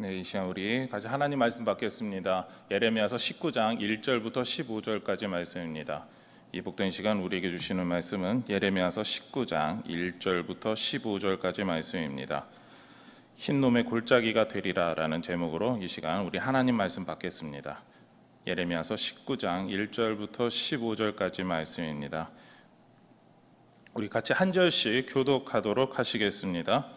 네, 이 시간 우리 같이 하나님 말씀 받겠습니다. 예레미야서 19장 1절부터 15절까지 말씀입니다. 이 복된 시간 우리에게 주시는 말씀은 예레미야서 19장 1절부터 15절까지 말씀입니다. 흰놈의 골짜기가 되리라 라는 제목으로 이 시간 우리 하나님 말씀 받겠습니다. 예레미야서 19장 1절부터 15절까지 말씀입니다. 우리 같이 한 절씩 교독하도록 하시겠습니다.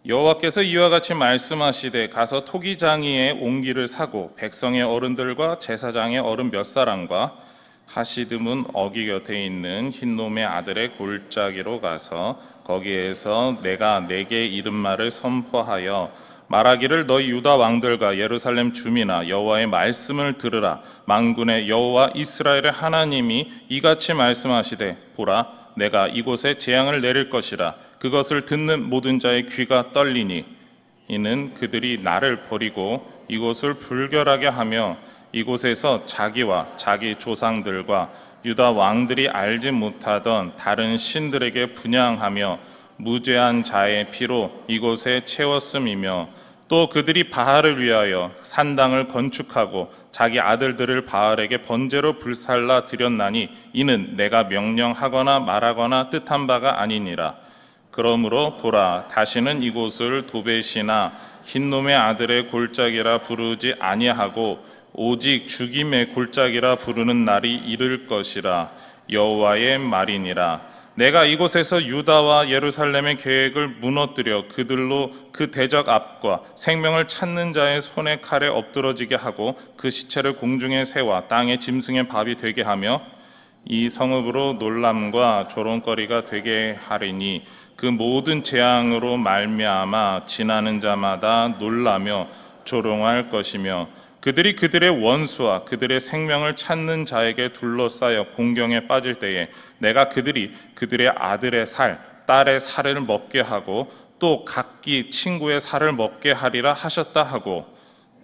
여호와께서 이와 같이 말씀하시되 가서 토기장이의 옹기를 사고 백성의 어른들과 제사장의 어른 몇 사람과 하시드문 어기 곁에 있는 흰놈의 아들의 골짜기로 가서 거기에서 내가 내게 이른 말을 선포하여 말하기를 너희 유다 왕들과 예루살렘 주민아 여호와의 말씀을 들으라. 만군의 여호와 이스라엘의 하나님이 이같이 말씀하시되 보라 내가 이곳에 재앙을 내릴 것이라. 그것을 듣는 모든 자의 귀가 떨리니 이는 그들이 나를 버리고 이곳을 불결하게 하며 이곳에서 자기와 자기 조상들과 유다 왕들이 알지 못하던 다른 신들에게 분향하며 무죄한 자의 피로 이곳에 채웠음이며 또 그들이 바알을 위하여 산당을 건축하고 자기 아들들을 바알에게 번제로 불살라 드렸나니 이는 내가 명령하거나 말하거나 뜻한 바가 아니니라. 그러므로 보라 다시는 이곳을 도벳이나 흰놈의 아들의 골짜기라 부르지 아니하고 오직 죽임의 골짜기라 부르는 날이 이를 것이라. 여호와의 말이니라. 내가 이곳에서 유다와 예루살렘의 계획을 무너뜨려 그들로 그 대적 앞과 생명을 찾는 자의 손에 칼에 엎드러지게 하고 그 시체를 공중에 세워 땅의 짐승의 밥이 되게 하며 이 성읍으로 놀람과 조롱거리가 되게 하리니 그 모든 재앙으로 말미암아 지나는 자마다 놀라며 조롱할 것이며 그들이 그들의 원수와 그들의 생명을 찾는 자에게 둘러싸여 공경에 빠질 때에 내가 그들이 그들의 아들의 살, 딸의 살을 먹게 하고 또 각기 친구의 살을 먹게 하리라 하셨다 하고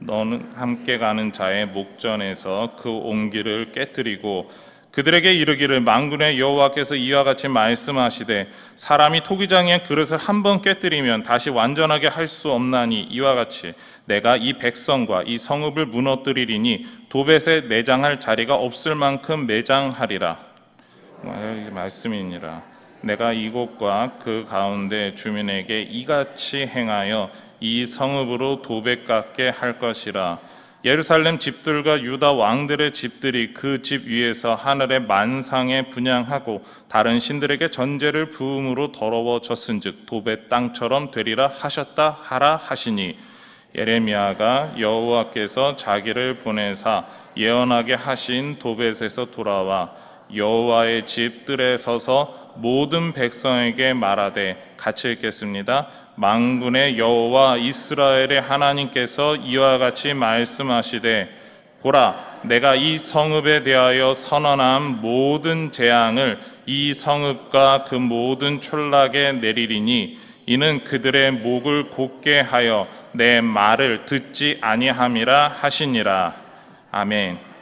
너는 함께 가는 자의 목전에서 그 옹기를 깨뜨리고 그들에게 이르기를 만군의 여호와께서 이와 같이 말씀하시되 사람이 토기장의 그릇을 한 번 깨뜨리면 다시 완전하게 할 수 없나니 이와 같이 내가 이 백성과 이 성읍을 무너뜨리리니 도벳에 매장할 자리가 없을 만큼 매장하리라. 말씀이니라. 내가 이곳과 그 가운데 주민에게 이같이 행하여 이 성읍으로 도벳 같게 할 것이라. 예루살렘 집들과 유다 왕들의 집들이 그 집 위에서 하늘의 만상에 분향하고 다른 신들에게 전제를 부음으로 더러워졌은즉 도벳 땅처럼 되리라 하셨다 하라 하시니 예레미야가 여호와께서 자기를 보내사 예언하게 하신 도벳에서 돌아와 여호와의 집들에 서서 모든 백성에게 말하되 같이 읽겠습니다. 만군의 여호와 이스라엘의 하나님께서 이와 같이 말씀하시되 보라 내가 이 성읍에 대하여 선언한 모든 재앙을 이 성읍과 그 모든 촌락에 내리리니 이는 그들의 목을 곧게 하여 내 말을 듣지 아니함이라 하시니라. 아멘.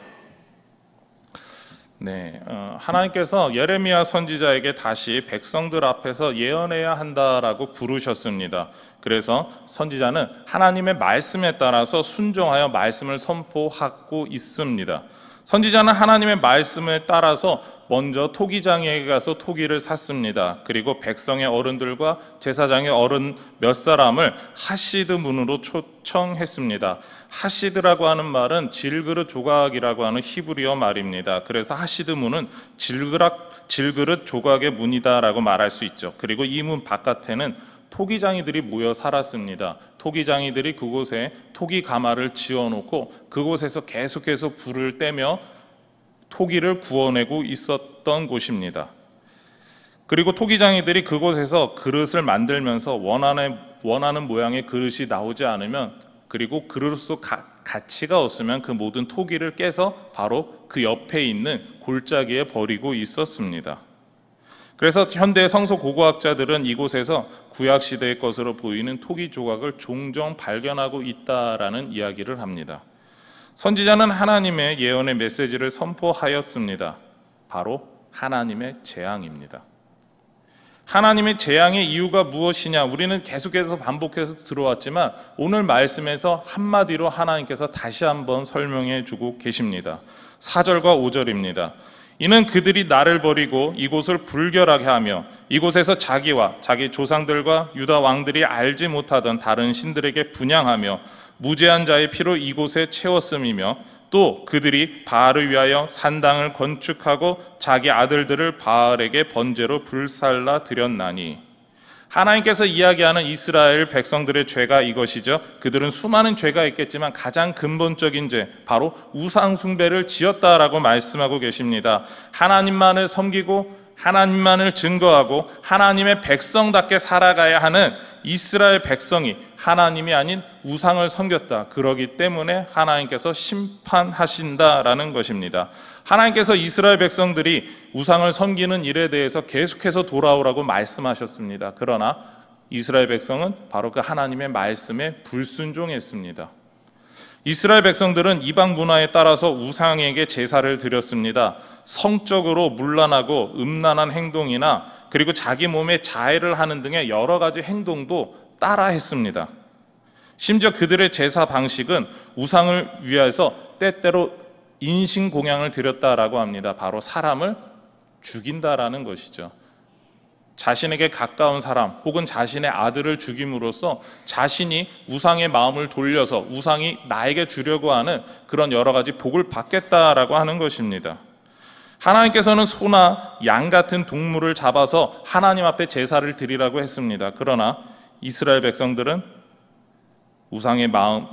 네, 하나님께서 예레미야 선지자에게 다시 백성들 앞에서 예언해야 한다라고 부르셨습니다. 그래서 선지자는 하나님의 말씀에 따라서 순종하여 말씀을 선포하고 있습니다. 선지자는 하나님의 말씀에 따라서 먼저 토기장에게 가서 토기를 샀습니다. 그리고 백성의 어른들과 제사장의 어른 몇 사람을 하시드 문으로 초청했습니다. 하시드라고 하는 말은 질그릇 조각이라고 하는 히브리어 말입니다. 그래서 하시드 문은 질그릇 조각의 문이다라고 말할 수 있죠. 그리고 이 문 바깥에는 토기장이들이 모여 살았습니다. 토기장이들이 그곳에 토기 가마를 지어놓고 그곳에서 계속해서 불을 떼며 토기를 구워내고 있었던 곳입니다. 그리고 토기장이들이 그곳에서 그릇을 만들면서 원하는 모양의 그릇이 나오지 않으면 그리고 그릇으로 가치가 없으면 그 모든 토기를 깨서 바로 그 옆에 있는 골짜기에 버리고 있었습니다. 그래서 현대 성서 고고학자들은 이곳에서 구약시대의 것으로 보이는 토기 조각을 종종 발견하고 있다라는 이야기를 합니다. 선지자는 하나님의 예언의 메시지를 선포하였습니다. 바로 하나님의 재앙입니다. 하나님의 재앙의 이유가 무엇이냐? 우리는 계속해서 반복해서 들어왔지만 오늘 말씀에서 한마디로 하나님께서 다시 한번 설명해 주고 계십니다. 4절과 5절입니다. 이는 그들이 나를 버리고 이곳을 불결하게 하며 이곳에서 자기와 자기 조상들과 유다 왕들이 알지 못하던 다른 신들에게 분향하며 무죄한 자의 피로 이곳에 채웠음이며 또 그들이 바알을 위하여 산당을 건축하고 자기 아들들을 바알에게 번제로 불살라 드렸나니. 하나님께서 이야기하는 이스라엘 백성들의 죄가 이것이죠. 그들은 수많은 죄가 있겠지만 가장 근본적인 죄, 바로 우상 숭배를 지었다라고 말씀하고 계십니다. 하나님만을 섬기고 하나님만을 증거하고 하나님의 백성답게 살아가야 하는 이스라엘 백성이 하나님이 아닌 우상을 섬겼다. 그러기 때문에 하나님께서 심판하신다라는 것입니다. 하나님께서 이스라엘 백성들이 우상을 섬기는 일에 대해서 계속해서 돌아오라고 말씀하셨습니다. 그러나 이스라엘 백성은 바로 그 하나님의 말씀에 불순종했습니다. 이스라엘 백성들은 이방 문화에 따라서 우상에게 제사를 드렸습니다. 성적으로 문란하고 음란한 행동이나 그리고 자기 몸에 자해를 하는 등의 여러 가지 행동도 따라했습니다. 심지어 그들의 제사 방식은 우상을 위해서 때때로 인신공양을 드렸다라고 합니다. 바로 사람을 죽인다라는 것이죠. 자신에게 가까운 사람 혹은 자신의 아들을 죽임으로써 자신이 우상의 마음을 돌려서 우상이 나에게 주려고 하는 그런 여러 가지 복을 받겠다라고 하는 것입니다. 하나님께서는 소나 양 같은 동물을 잡아서 하나님 앞에 제사를 드리라고 했습니다. 그러나 이스라엘 백성들은 우상의 마음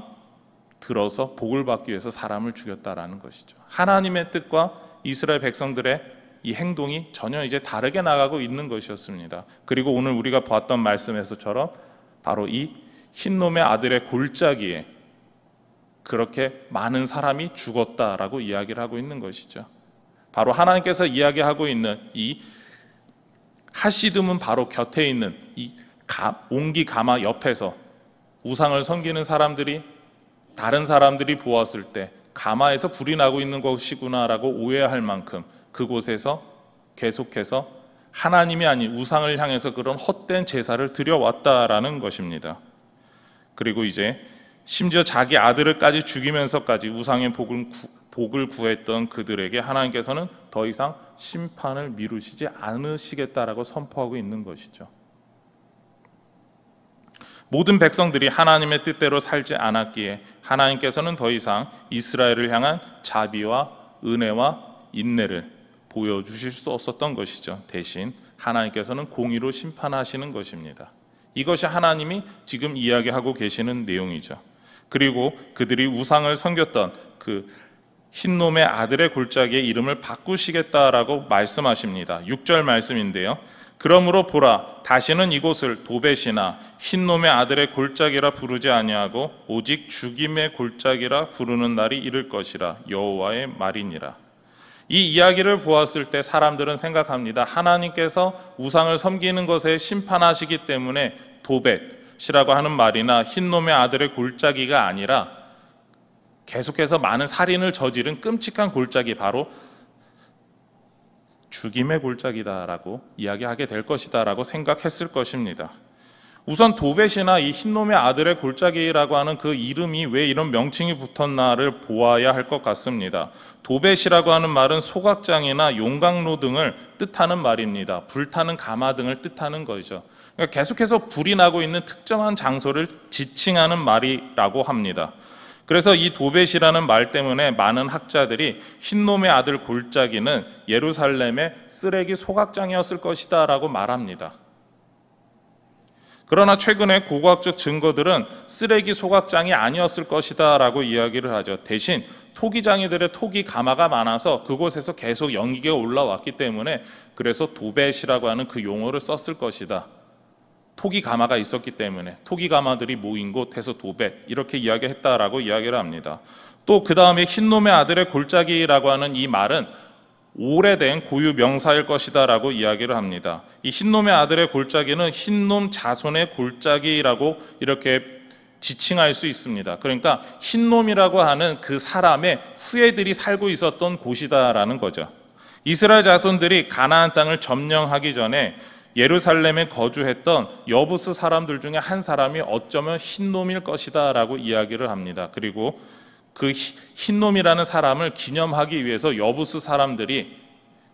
들어서 복을 받기 위해서 사람을 죽였다라는 것이죠. 하나님의 뜻과 이스라엘 백성들의 이 행동이 전혀 이제 다르게 나가고 있는 것이었습니다. 그리고 오늘 우리가 봤던 말씀에서처럼 바로 이 흰놈의 아들의 골짜기에 그렇게 많은 사람이 죽었다라고 이야기를 하고 있는 것이죠. 바로 하나님께서 이야기하고 있는 이 하시듬은 바로 곁에 있는 이 옹기 가마 옆에서 우상을 섬기는 사람들이 다른 사람들이 보았을 때 가마에서 불이 나고 있는 것이구나라고 오해할 만큼 그곳에서 계속해서 하나님이 아닌 우상을 향해서 그런 헛된 제사를 드려왔다라는 것입니다. 그리고 이제 심지어 자기 아들을까지 죽이면서까지 우상의 복을 구했던 그들에게 하나님께서는 더 이상 심판을 미루시지 않으시겠다라고 선포하고 있는 것이죠. 모든 백성들이 하나님의 뜻대로 살지 않았기에 하나님께서는 더 이상 이스라엘을 향한 자비와 은혜와 인내를 보여주실 수 없었던 것이죠. 대신 하나님께서는 공의로 심판하시는 것입니다. 이것이 하나님이 지금 이야기하고 계시는 내용이죠. 그리고 그들이 우상을 섬겼던 그 흰놈의 아들의 골짜기의 이름을 바꾸시겠다라고 말씀하십니다. 6절 말씀인데요. 그러므로 보라, 다시는 이곳을 도벳이나 흰놈의 아들의 골짜기라 부르지 아니하고 오직 죽임의 골짜기라 부르는 날이 이를 것이라. 여호와의 말이니라. 이 이야기를 보았을 때 사람들은 생각합니다. 하나님께서 우상을 섬기는 것에 심판하시기 때문에 도벳이라고 하는 말이나 흰놈의 아들의 골짜기가 아니라 계속해서 많은 살인을 저지른 끔찍한 골짜기, 바로 죽임의 골짜기다라고 이야기하게 될 것이다라고 생각했을 것입니다. 우선 도벳이나 이 흰놈의 아들의 골짜기라고 하는 그 이름이 왜 이런 명칭이 붙었나를 보아야 할 것 같습니다. 도벳이라고 하는 말은 소각장이나 용광로 등을 뜻하는 말입니다. 불타는 가마 등을 뜻하는 거죠. 그러니까 계속해서 불이 나고 있는 특정한 장소를 지칭하는 말이라고 합니다. 그래서 이 도벳이라는 말 때문에 많은 학자들이 흰놈의 아들 골짜기는 예루살렘의 쓰레기 소각장이었을 것이다 라고 말합니다. 그러나 최근에 고고학적 증거들은 쓰레기 소각장이 아니었을 것이다 라고 이야기를 하죠. 대신 토기장이들의 토기 가마가 많아서 그곳에서 계속 연기가 올라왔기 때문에 그래서 도벳이라고 하는 그 용어를 썼을 것이다. 토기 가마가 있었기 때문에 토기 가마들이 모인 곳에서 도벳, 이렇게 이야기했다라고 이야기를 합니다. 또 그 다음에 흰놈의 아들의 골짜기라고 하는 이 말은 오래된 고유 명사일 것이다 라고 이야기를 합니다. 이 흰놈의 아들의 골짜기는 흰놈 자손의 골짜기라고 이렇게 지칭할 수 있습니다. 그러니까 흰놈이라고 하는 그 사람의 후예들이 살고 있었던 곳이다라는 거죠. 이스라엘 자손들이 가나안 땅을 점령하기 전에 예루살렘에 거주했던 여부스 사람들 중에 한 사람이 어쩌면 흰놈일 것이다 라고 이야기를 합니다. 그리고 그 흰놈이라는 사람을 기념하기 위해서 여부스 사람들이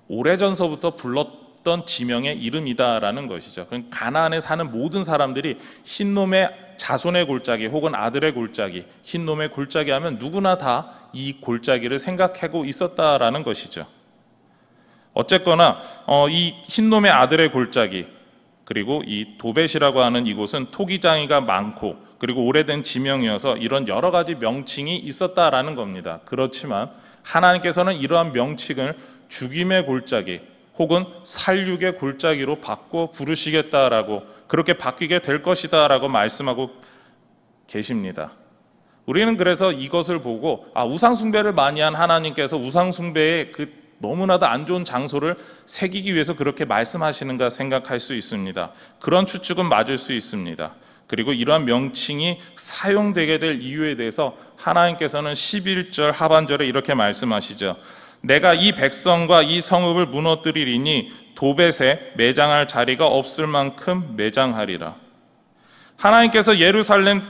오래전서부터 불렀던 지명의 이름이다라는 것이죠. 그러니까 가나안에 사는 모든 사람들이 흰놈의 자손의 골짜기 혹은 아들의 골짜기, 흰놈의 골짜기 하면 누구나 다 이 골짜기를 생각하고 있었다라는 것이죠. 어쨌거나 이 흰놈의 아들의 골짜기, 그리고 이 도벳이라고 하는 이곳은 토기장이가 많고 그리고 오래된 지명이어서 이런 여러 가지 명칭이 있었다라는 겁니다. 그렇지만 하나님께서는 이러한 명칭을 죽임의 골짜기 혹은 살육의 골짜기로 바꿔 부르시겠다라고, 그렇게 바뀌게 될 것이다 라고 말씀하고 계십니다. 우리는 그래서 이것을 보고 우상숭배를 많이 한 하나님께서 우상숭배의 그 너무나도 안 좋은 장소를 새기기 위해서 그렇게 말씀하시는가 생각할 수 있습니다. 그런 추측은 맞을 수 있습니다. 그리고 이러한 명칭이 사용되게 될 이유에 대해서 하나님께서는 11절 하반절에 이렇게 말씀하시죠. 내가 이 백성과 이 성읍을 무너뜨리리니 도벳에 매장할 자리가 없을 만큼 매장하리라. 하나님께서 예루살렘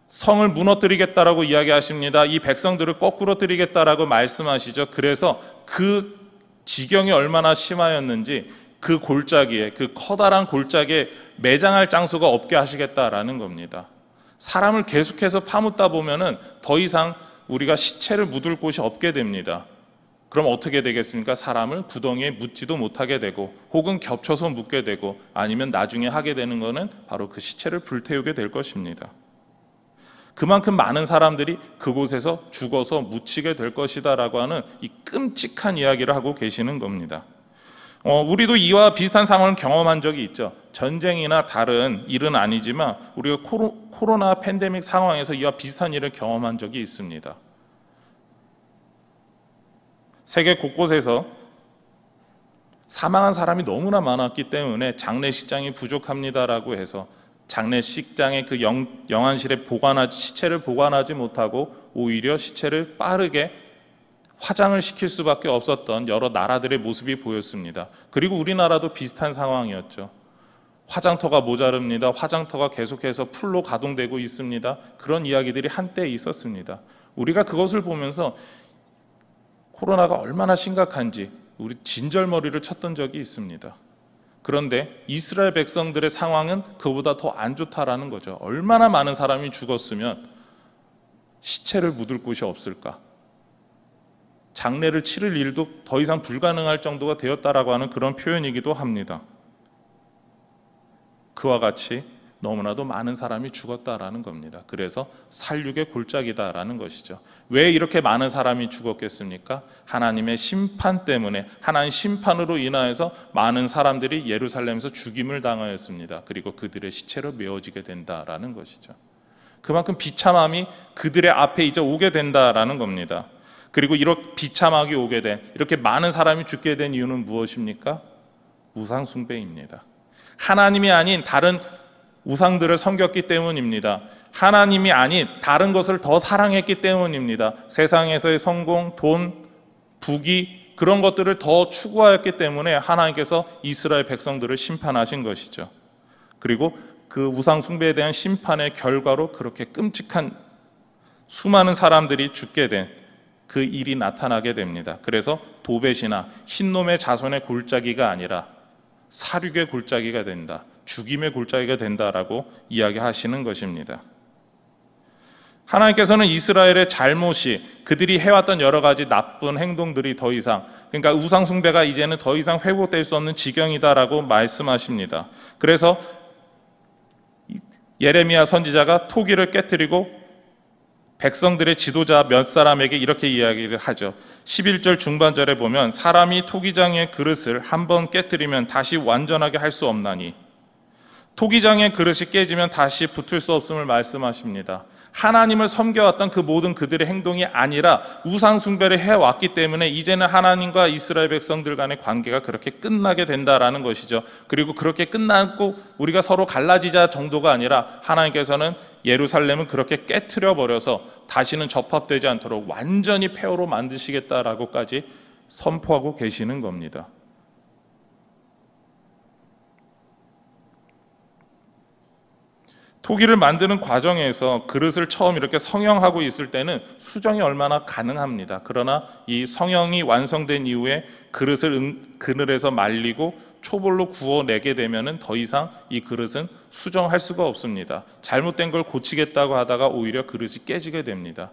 성을 무너뜨리겠다라고 이야기하십니다. 이 백성들을 거꾸로 뜨리겠다라고 말씀하시죠. 그래서 그 지경이 얼마나 심하였는지 그 골짜기에, 그 커다란 골짜기에 매장할 장소가 없게 하시겠다라는 겁니다. 사람을 계속해서 파묻다 보면은 더 이상 우리가 시체를 묻을 곳이 없게 됩니다. 그럼 어떻게 되겠습니까? 사람을 구덩이에 묻지도 못하게 되고 혹은 겹쳐서 묻게 되고 아니면 나중에 하게 되는 것은 바로 그 시체를 불태우게 될 것입니다. 그만큼 많은 사람들이 그곳에서 죽어서 묻히게 될 것이다 라고 하는 이 끔찍한 이야기를 하고 계시는 겁니다. 우리도 이와 비슷한 상황을 경험한 적이 있죠. 전쟁이나 다른 일은 아니지만 우리가 코로나 팬데믹 상황에서 이와 비슷한 일을 경험한 적이 있습니다. 세계 곳곳에서 사망한 사람이 너무나 많았기 때문에 장례식장이 부족합니다라고 해서 장례식장의 그 영안실에 시체를 보관하지 못하고 오히려 시체를 빠르게 화장을 시킬 수밖에 없었던 여러 나라들의 모습이 보였습니다. 그리고 우리나라도 비슷한 상황이었죠. 화장터가 모자릅니다. 화장터가 계속해서 풀로 가동되고 있습니다. 그런 이야기들이 한때 있었습니다. 우리가 그것을 보면서 코로나가 얼마나 심각한지 우리 진절머리를 쳤던 적이 있습니다. 그런데 이스라엘 백성들의 상황은 그보다 더 안 좋다라는 거죠. 얼마나 많은 사람이 죽었으면 시체를 묻을 곳이 없을까? 장례를 치를 일도 더 이상 불가능할 정도가 되었다라고 하는 그런 표현이기도 합니다. 그와 같이 너무나도 많은 사람이 죽었다라는 겁니다. 그래서 살육의 골짜기다라는 것이죠. 왜 이렇게 많은 사람이 죽었겠습니까? 하나님의 심판 때문에, 하나님 심판으로 인하여서 많은 사람들이 예루살렘에서 죽임을 당하였습니다. 그리고 그들의 시체로 메어지게 된다라는 것이죠. 그만큼 비참함이 그들의 앞에 이제 오게 된다라는 겁니다. 그리고 이렇게 비참하게 오게 된, 이렇게 많은 사람이 죽게 된 이유는 무엇입니까? 우상 숭배입니다. 하나님이 아닌 다른 우상들을 섬겼기 때문입니다. 하나님이 아닌 다른 것을 더 사랑했기 때문입니다. 세상에서의 성공, 돈, 부귀, 그런 것들을 더 추구하였기 때문에 하나님께서 이스라엘 백성들을 심판하신 것이죠. 그리고 그 우상 숭배에 대한 심판의 결과로 그렇게 끔찍한 수많은 사람들이 죽게 된 그 일이 나타나게 됩니다. 그래서 도벳이나 흰놈의 자손의 골짜기가 아니라 살육의 골짜기가 된다, 죽임의 골짜기가 된다라고 이야기하시는 것입니다. 하나님께서는 이스라엘의 잘못이, 그들이 해왔던 여러 가지 나쁜 행동들이 더 이상, 그러니까 우상 숭배가 이제는 더 이상 회복될 수 없는 지경이다라고 말씀하십니다. 그래서 예레미야 선지자가 토기를 깨뜨리고 백성들의 지도자 몇 사람에게 이렇게 이야기를 하죠. 11절 중반절에 보면 사람이 토기장의 그릇을 한번 깨뜨리면 다시 완전하게 할 수 없나니, 토기장의 그릇이 깨지면 다시 붙을 수 없음을 말씀하십니다. 하나님을 섬겨왔던 그 모든 그들의 행동이 아니라 우상 숭배를 해왔기 때문에 이제는 하나님과 이스라엘 백성들 간의 관계가 그렇게 끝나게 된다라는 것이죠. 그리고 그렇게 끝나고 우리가 서로 갈라지자 정도가 아니라 하나님께서는 예루살렘을 그렇게 깨트려 버려서 다시는 접합되지 않도록 완전히 폐허로 만드시겠다라고까지 선포하고 계시는 겁니다. 토기를 만드는 과정에서 그릇을 처음 이렇게 성형하고 있을 때는 수정이 얼마나 가능합니다. 그러나 이 성형이 완성된 이후에 그릇을 그늘에서 말리고 초벌로 구워내게 되면은 더 이상 이 그릇은 수정할 수가 없습니다. 잘못된 걸 고치겠다고 하다가 오히려 그릇이 깨지게 됩니다.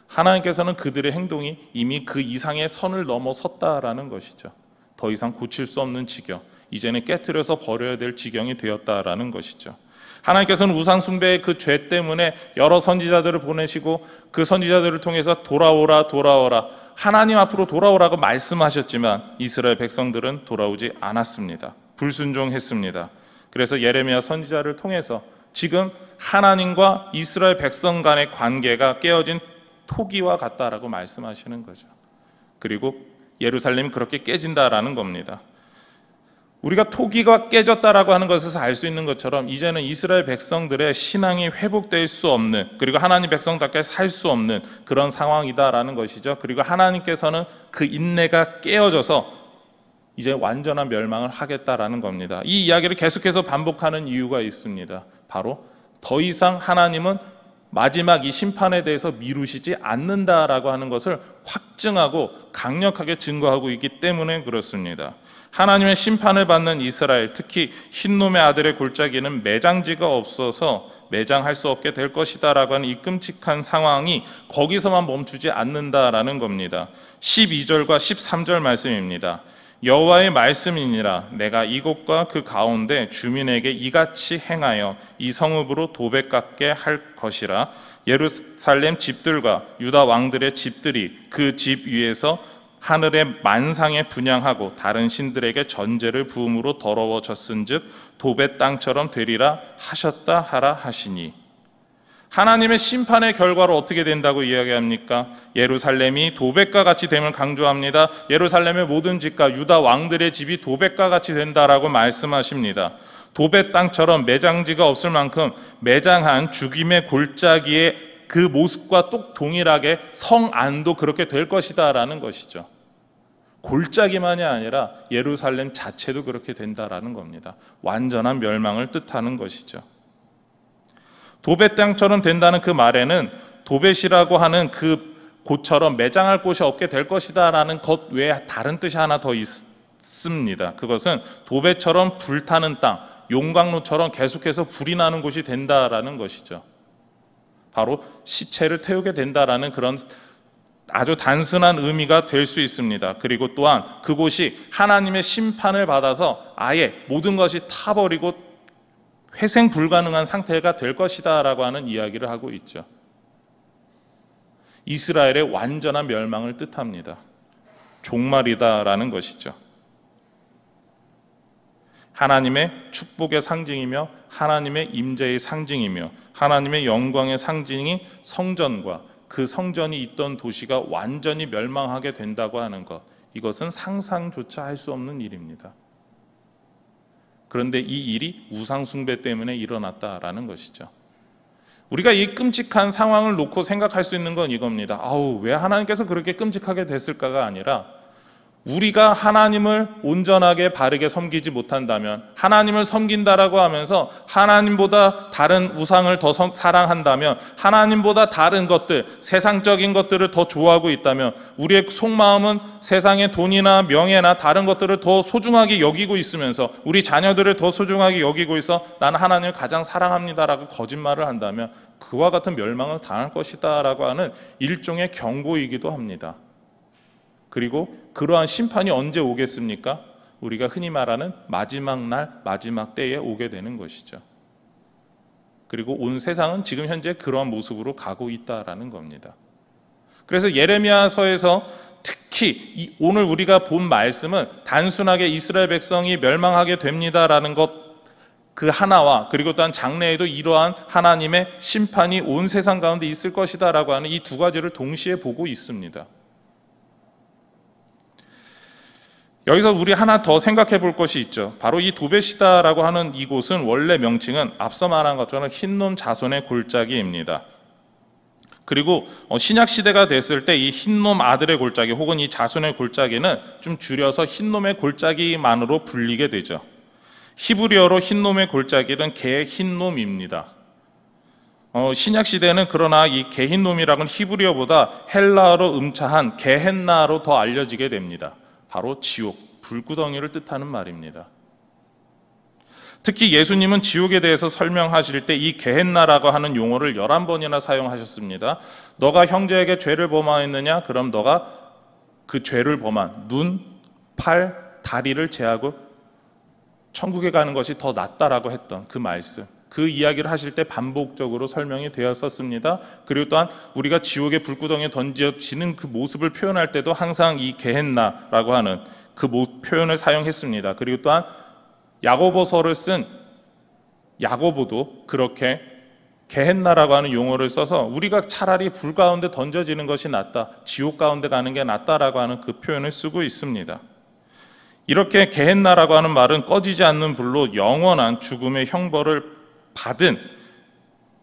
하나님께서는 그들의 행동이 이미 그 이상의 선을 넘어섰다라는 것이죠. 더 이상 고칠 수 없는 지경, 이제는 깨트려서 버려야 될 지경이 되었다라는 것이죠. 하나님께서는 우상 숭배의 그 죄 때문에 여러 선지자들을 보내시고 그 선지자들을 통해서 돌아오라 돌아오라, 하나님 앞으로 돌아오라고 말씀하셨지만 이스라엘 백성들은 돌아오지 않았습니다. 불순종했습니다. 그래서 예레미야 선지자를 통해서 지금 하나님과 이스라엘 백성 간의 관계가 깨어진 토기와 같다라고 말씀하시는 거죠. 그리고 예루살렘이 그렇게 깨진다라는 겁니다. 우리가 토기가 깨졌다라고 하는 것에서 알 수 있는 것처럼 이제는 이스라엘 백성들의 신앙이 회복될 수 없는, 그리고 하나님 백성답게 살 수 없는 그런 상황이다라는 것이죠. 그리고 하나님께서는 그 인내가 깨어져서 이제 완전한 멸망을 하겠다라는 겁니다. 이 이야기를 계속해서 반복하는 이유가 있습니다. 바로 더 이상 하나님은 마지막 이 심판에 대해서 미루시지 않는다라고 하는 것을 확증하고 강력하게 증거하고 있기 때문에 그렇습니다. 하나님의 심판을 받는 이스라엘, 특히 흰놈의 아들의 골짜기는 매장지가 없어서 매장할 수 없게 될 것이다 라고 하는 이 끔찍한 상황이 거기서만 멈추지 않는다라는 겁니다. 12절과 13절 말씀입니다. 여호와의 말씀이니라, 내가 이곳과 그 가운데 주민에게 이같이 행하여 이 성읍으로 도배 깎게 할 것이라. 예루살렘 집들과 유다 왕들의 집들이 그 집 위에서 하늘의 만상에 분향하고 다른 신들에게 전제를 부음으로 더러워졌은즉 도배 땅처럼 되리라 하셨다 하라 하시니. 하나님의 심판의 결과로 어떻게 된다고 이야기합니까? 예루살렘이 도백과 같이 됨을 강조합니다. 예루살렘의 모든 집과 유다 왕들의 집이 도백과 같이 된다라고 말씀하십니다. 도배 땅처럼 매장지가 없을 만큼 매장한 죽임의 골짜기의 그 모습과 똑 동일하게 성 안도 그렇게 될 것이다 라는 것이죠. 골짜기만이 아니라 예루살렘 자체도 그렇게 된다라는 겁니다. 완전한 멸망을 뜻하는 것이죠. 도벳 땅처럼 된다는 그 말에는 도벳이라고 하는 그 곳처럼 매장할 곳이 없게 될 것이다 라는 것 외에 다른 뜻이 하나 더 있습니다. 그것은 도벳처럼 불타는 땅, 용광로처럼 계속해서 불이 나는 곳이 된다라는 것이죠. 바로 시체를 태우게 된다라는 그런 아주 단순한 의미가 될 수 있습니다. 그리고 또한 그곳이 하나님의 심판을 받아서 아예 모든 것이 타버리고 회생 불가능한 상태가 될 것이다 라고 하는 이야기를 하고 있죠. 이스라엘의 완전한 멸망을 뜻합니다. 종말이다 라는 것이죠. 하나님의 축복의 상징이며 하나님의 임재의 상징이며 하나님의 영광의 상징이 성전과 그 성전이 있던 도시가 완전히 멸망하게 된다고 하는 것, 이것은 상상조차 할 수 없는 일입니다. 그런데 이 일이 우상 숭배 때문에 일어났다라는 것이죠. 우리가 이 끔찍한 상황을 놓고 생각할 수 있는 건 이겁니다. 왜 하나님께서 그렇게 끔찍하게 됐을까가 아니라 우리가 하나님을 온전하게 바르게 섬기지 못한다면, 하나님을 섬긴다라고 하면서 하나님보다 다른 우상을 더 사랑한다면, 하나님보다 다른 것들, 세상적인 것들을 더 좋아하고 있다면, 우리의 속마음은 세상의 돈이나 명예나 다른 것들을 더 소중하게 여기고 있으면서 우리 자녀들을 더 소중하게 여기고 있어 나는 하나님을 가장 사랑합니다라고 거짓말을 한다면 그와 같은 멸망을 당할 것이다 라고 하는 일종의 경고이기도 합니다. 그리고 그러한 심판이 언제 오겠습니까? 우리가 흔히 말하는 마지막 날, 마지막 때에 오게 되는 것이죠. 그리고 온 세상은 지금 현재 그러한 모습으로 가고 있다라는 겁니다. 그래서 예레미야서에서 특히 오늘 우리가 본 말씀은 단순하게 이스라엘 백성이 멸망하게 됩니다라는 것 그 하나와, 그리고 또한 장래에도 이러한 하나님의 심판이 온 세상 가운데 있을 것이다라고 하는 이 두 가지를 동시에 보고 있습니다. 여기서 우리 하나 더 생각해 볼 것이 있죠. 바로 이 도벳이다라고 하는 이곳은 원래 명칭은 앞서 말한 것처럼 흰놈 자손의 골짜기입니다. 그리고 신약 시대가 됐을 때 이 흰놈 아들의 골짜기 혹은 이 자손의 골짜기는 좀 줄여서 흰놈의 골짜기만으로 불리게 되죠. 히브리어로 흰놈의 골짜기는 개 흰놈입니다. 신약 시대는 그러나 이 게힌놈이라고는 히브리어보다 헬라어로 음차한 게헨나로 더 알려지게 됩니다. 바로 지옥, 불구덩이를 뜻하는 말입니다. 특히 예수님은 지옥에 대해서 설명하실 때 이 게헨나라고 하는 용어를 11번이나 사용하셨습니다. 너가 형제에게 죄를 범하였느냐? 그럼 너가 그 죄를 범한 눈, 팔, 다리를 제하고 천국에 가는 것이 더 낫다라고 했던 그 말씀, 그 이야기를 하실 때 반복적으로 설명이 되었었습니다. 그리고 또한 우리가 지옥의 불구덩이에 던져지는 그 모습을 표현할 때도 항상 이 게헨나라고 하는 그 표현을 사용했습니다. 그리고 또한 야고보서를 쓴 야고보도 그렇게 게헨나라고 하는 용어를 써서 우리가 차라리 불 가운데 던져지는 것이 낫다, 지옥 가운데 가는 게 낫다라고 하는 그 표현을 쓰고 있습니다. 이렇게 게헨나라고 하는 말은 꺼지지 않는 불로 영원한 죽음의 형벌을 받은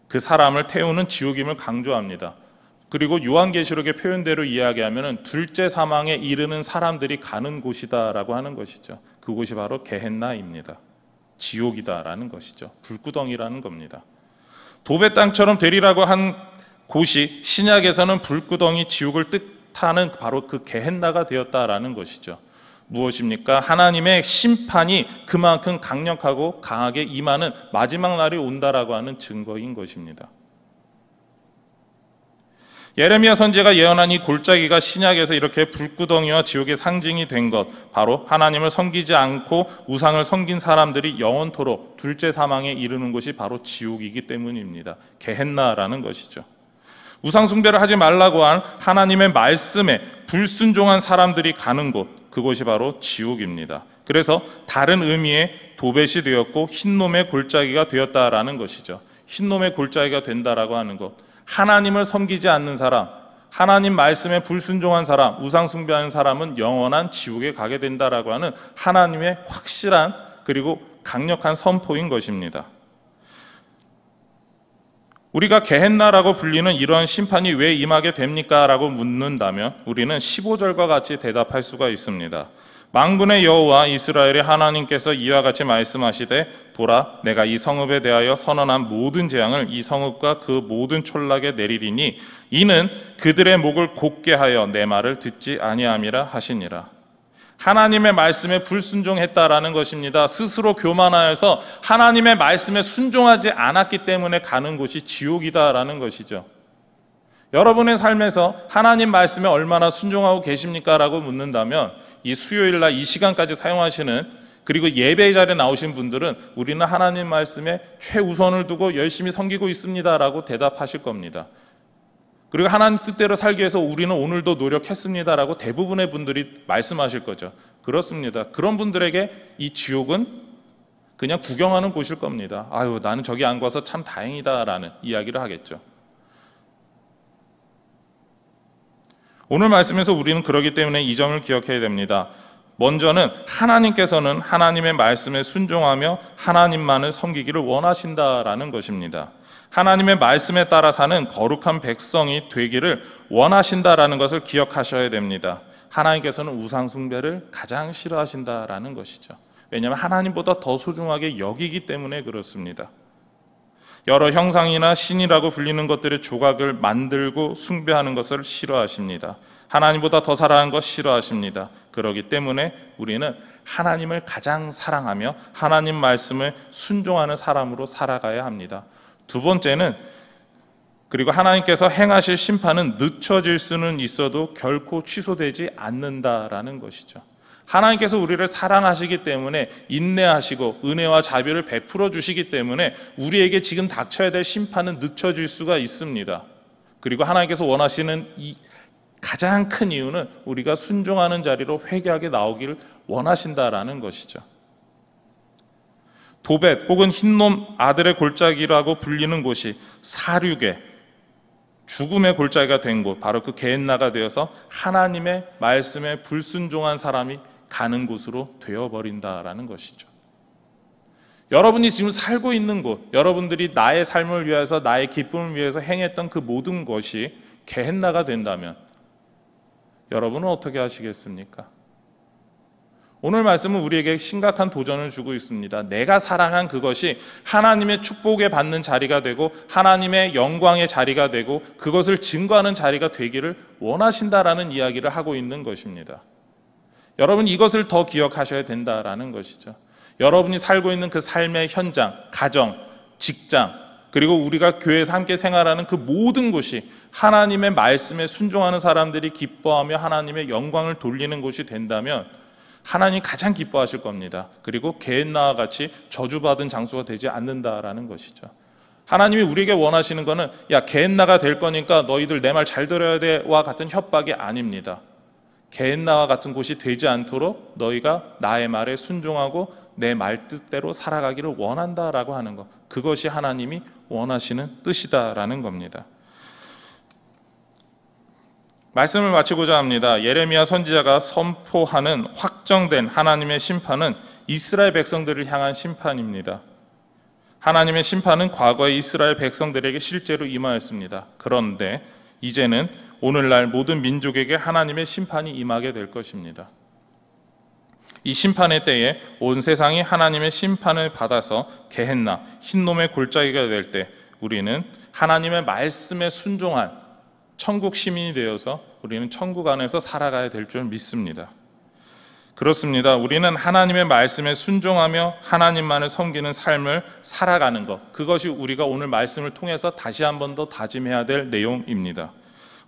그 사람을 태우는 지옥임을 강조합니다. 그리고 요한계시록의 표현대로 이야기하면 둘째 사망에 이르는 사람들이 가는 곳이다라고 하는 것이죠. 그곳이 바로 게헨나입니다. 지옥이다라는 것이죠. 불구덩이라는 겁니다. 도배 땅처럼 되리라고 한 곳이 신약에서는 불구덩이 지옥을 뜻하는 바로 그 게헨나가 되었다라는 것이죠. 무엇입니까? 하나님의 심판이 그만큼 강력하고 강하게 임하는 마지막 날이 온다라고 하는 증거인 것입니다. 예레미야 선지자가 예언한 이 골짜기가 신약에서 이렇게 불구덩이와 지옥의 상징이 된 것, 바로 하나님을 섬기지 않고 우상을 섬긴 사람들이 영원토록 둘째 사망에 이르는 곳이 바로 지옥이기 때문입니다. 게헨나라는 것이죠. 우상 숭배를 하지 말라고 한 하나님의 말씀에 불순종한 사람들이 가는 곳, 그곳이 바로 지옥입니다. 그래서 다른 의미의 도벳이 되었고 흰놈의 골짜기가 되었다라는 것이죠. 흰놈의 골짜기가 된다라고 하는 것, 하나님을 섬기지 않는 사람, 하나님 말씀에 불순종한 사람, 우상 숭배하는 사람은 영원한 지옥에 가게 된다라고 하는 하나님의 확실한 그리고 강력한 선포인 것입니다. 우리가 게헨나라고 불리는 이러한 심판이 왜 임하게 됩니까? 라고 묻는다면 우리는 15절과 같이 대답할 수가 있습니다. 만군의 여호와 이스라엘의 하나님께서 이와 같이 말씀하시되 보라, 내가 이 성읍에 대하여 선언한 모든 재앙을 이 성읍과 그 모든 촌락에 내리리니 이는 그들의 목을 곧게 하여 내 말을 듣지 아니함이라 하시니라. 하나님의 말씀에 불순종했다라는 것입니다. 스스로 교만하여서 하나님의 말씀에 순종하지 않았기 때문에 가는 곳이 지옥이다라는 것이죠. 여러분의 삶에서 하나님 말씀에 얼마나 순종하고 계십니까? 라고 묻는다면 이 수요일날 이 시간까지 사용하시는, 그리고 예배 자리에 나오신 분들은 우리는 하나님 말씀에 최우선을 두고 열심히 섬기고 있습니다 라고 대답하실 겁니다. 그리고 하나님 뜻대로 살기 위해서 우리는 오늘도 노력했습니다 라고 대부분의 분들이 말씀하실 거죠. 그렇습니다. 그런 분들에게 이 지옥은 그냥 구경하는 곳일 겁니다. 아유, 나는 저기 안 가서 참 다행이다 라는 이야기를 하겠죠. 오늘 말씀에서 우리는 그렇기 때문에 이 점을 기억해야 됩니다. 먼저는 하나님께서는 하나님의 말씀에 순종하며 하나님만을 섬기기를 원하신다라는 것입니다. 하나님의 말씀에 따라 사는 거룩한 백성이 되기를 원하신다라는 것을 기억하셔야 됩니다. 하나님께서는 우상 숭배를 가장 싫어하신다라는 것이죠. 왜냐하면 하나님보다 더 소중하게 여기기 때문에 그렇습니다. 여러 형상이나 신이라고 불리는 것들의 조각을 만들고 숭배하는 것을 싫어하십니다. 하나님보다 더 사랑하는 것 싫어하십니다. 그렇기 때문에 우리는 하나님을 가장 사랑하며 하나님 말씀을 순종하는 사람으로 살아가야 합니다. 두 번째는, 그리고 하나님께서 행하실 심판은 늦춰질 수는 있어도 결코 취소되지 않는다라는 것이죠. 하나님께서 우리를 사랑하시기 때문에 인내하시고 은혜와 자비를 베풀어 주시기 때문에 우리에게 지금 닥쳐야 될 심판은 늦춰질 수가 있습니다. 그리고 하나님께서 원하시는 이 가장 큰 이유는 우리가 순종하는 자리로 회개하게 나오기를 원하신다라는 것이죠. 도벳 혹은 흰놈 아들의 골짜기라고 불리는 곳이 사륙의 죽음의 골짜기가 된 곳, 바로 그 게헨나가 되어서 하나님의 말씀에 불순종한 사람이 가는 곳으로 되어버린다라는 것이죠. 여러분이 지금 살고 있는 곳, 여러분들이 나의 삶을 위해서, 나의 기쁨을 위해서 행했던 그 모든 것이 게헨나가 된다면 여러분은 어떻게 하시겠습니까? 오늘 말씀은 우리에게 심각한 도전을 주고 있습니다. 내가 사랑한 그것이 하나님의 축복에 받는 자리가 되고 하나님의 영광의 자리가 되고 그것을 증거하는 자리가 되기를 원하신다라는 이야기를 하고 있는 것입니다. 여러분, 이것을 더 기억하셔야 된다라는 것이죠. 여러분이 살고 있는 그 삶의 현장, 가정, 직장, 그리고 우리가 교회에서 함께 생활하는 그 모든 곳이 하나님의 말씀에 순종하는 사람들이 기뻐하며 하나님의 영광을 돌리는 곳이 된다면 하나님이 가장 기뻐하실 겁니다. 그리고 게hen나와 같이 저주받은 장소가 되지 않는다라는 것이죠. 하나님이 우리에게 원하시는 것은 야, 게hen나가 될 거니까 너희들 내 말 잘 들어야 돼와 같은 협박이 아닙니다. 게hen나와 같은 곳이 되지 않도록 너희가 나의 말에 순종하고 내 말 뜻대로 살아가기를 원한다라고 하는 것, 그것이 하나님이 원하시는 뜻이다라는 겁니다. 말씀을 마치고자 합니다. 예레미야 선지자가 선포하는 확정된 하나님의 심판은 이스라엘 백성들을 향한 심판입니다. 하나님의 심판은 과거의 이스라엘 백성들에게 실제로 임하였습니다. 그런데 이제는 오늘날 모든 민족에게 하나님의 심판이 임하게 될 것입니다. 이 심판의 때에 온 세상이 하나님의 심판을 받아서 게헨나, 흰놈의 골짜기가 될 때 우리는 하나님의 말씀에 순종한 천국 시민이 되어서 우리는 천국 안에서 살아가야 될 줄 믿습니다. 그렇습니다. 우리는 하나님의 말씀에 순종하며 하나님만을 섬기는 삶을 살아가는 것, 그것이 우리가 오늘 말씀을 통해서 다시 한 번 더 다짐해야 될 내용입니다.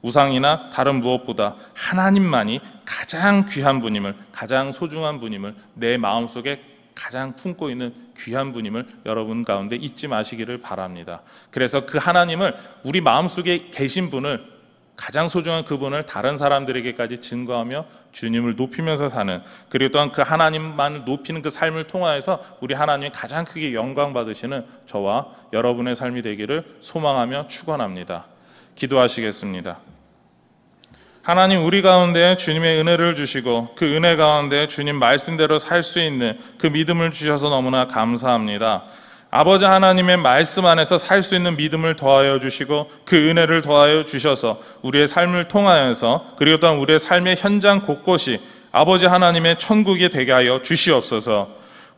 우상이나 다른 무엇보다 하나님만이 가장 귀한 분임을, 가장 소중한 분임을, 내 마음속에 가장 품고 있는 귀한 분임을 여러분 가운데 잊지 마시기를 바랍니다. 그래서 그 하나님을, 우리 마음속에 계신 분을, 가장 소중한 그분을 다른 사람들에게까지 증거하며 주님을 높이면서 사는, 그리고 또한 그 하나님만을 높이는 그 삶을 통하여서 우리 하나님이 가장 크게 영광 받으시는 저와 여러분의 삶이 되기를 소망하며 축원합니다. 기도하시겠습니다. 하나님, 우리 가운데 주님의 은혜를 주시고 그 은혜 가운데 주님 말씀대로 살 수 있는 그 믿음을 주셔서 너무나 감사합니다. 아버지 하나님의 말씀 안에서 살 수 있는 믿음을 더하여 주시고 그 은혜를 더하여 주셔서 우리의 삶을 통하여서, 그리고 또한 우리의 삶의 현장 곳곳이 아버지 하나님의 천국이 되게 하여 주시옵소서.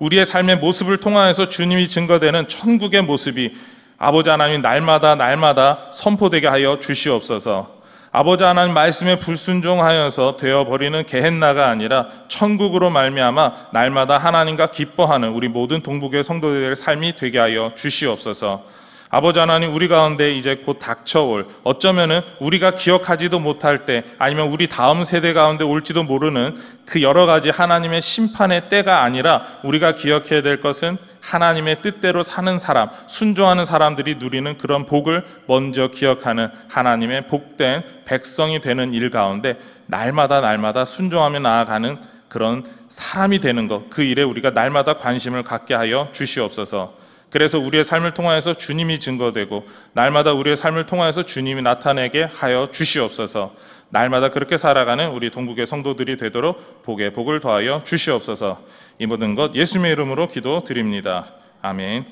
우리의 삶의 모습을 통하여서 주님이 증거되는 천국의 모습이 아버지 하나님 날마다 선포되게 하여 주시옵소서. 아버지 하나님 말씀에 불순종하여서 되어버리는 게헨나가 아니라 천국으로 말미암아 날마다 하나님과 기뻐하는 우리 모든 동북의 성도들의 삶이 되게 하여 주시옵소서. 아버지 하나님, 우리 가운데 이제 곧 닥쳐올, 어쩌면은 우리가 기억하지도 못할 때, 아니면 우리 다음 세대 가운데 올지도 모르는 그 여러 가지 하나님의 심판의 때가 아니라 우리가 기억해야 될 것은 하나님의 뜻대로 사는 사람, 순종하는 사람들이 누리는 그런 복을 먼저 기억하는 하나님의 복된 백성이 되는 일 가운데 날마다 순종하며 나아가는 그런 사람이 되는 것, 그 일에 우리가 날마다 관심을 갖게 하여 주시옵소서. 그래서 우리의 삶을 통하여서 주님이 증거되고 날마다 우리의 삶을 통하여서 주님이 나타내게 하여 주시옵소서. 날마다 그렇게 살아가는 우리 동북의 성도들이 되도록 복에 복을 더하여 주시옵소서. 이 모든 것 예수님의 이름으로 기도드립니다. 아멘.